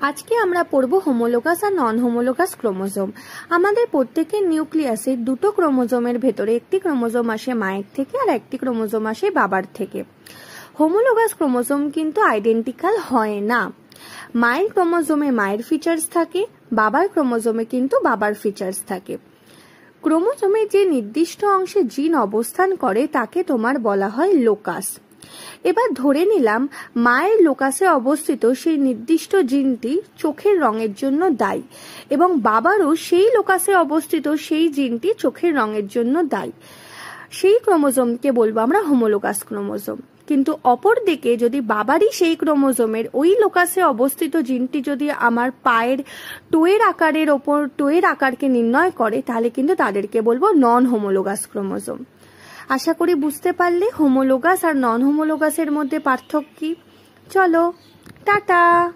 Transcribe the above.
আজকে আমরা পড়ব হোমোলোগাস আর নন হোমোলোগাস ক্রোমোজোম। আমাদের প্রত্যেকের নিউক্লিয়াসে দুটো ক্রোমোজোমের ভেতরে একটি ক্রোমোজোম আসে মায়ের থেকে আর একটি ক্রোমোজোম আসে বাবার থেকে। হোমোলোগাস ক্রোমোজোম কিন্তু আইডেন্টিক্যাল হয় না। মায়ের ক্রোমোজোমে মায়ের ফিচার্স থাকে, বাবার ক্রোমোজোমে কিন্তু বাবার ফিচার্স থাকে। ক্রোমোজোমের যে নির্দিষ্ট অংশে জিন অবস্থান করে তাকে তোমার বলা হয় লোকাস। এবার ধরে নিলাম মায়ের লোকাসে অবস্থিত সেই নির্দিষ্ট জিনটি চোখের রঙের জন্য দায়ী এবং বাবারও সেই লোকাসে অবস্থিত সেই জিনটি চোখের রঙের জন্য দায়ী। সেই ক্রোমোজোমকে বলবো আমরা হোমোলোগাস ক্রোমোজোম। কিন্তু অপর দিকে যদি বাবারই সেই ক্রোমোজোমের ওই লোকাসে অবস্থিত জিনটি যদি আমার পায়ের টোয়ের আকারকে নির্ণয় করে, তাহলে কিন্তু তাদেরকে বলবো নন হোমোলোগাস ক্রোমোজোম। আশা করি বুঝতে পারলে হোমোলোগাস আর নন হোমোলোগাসের মধ্যে পার্থক্য কি। চলো, টাটা।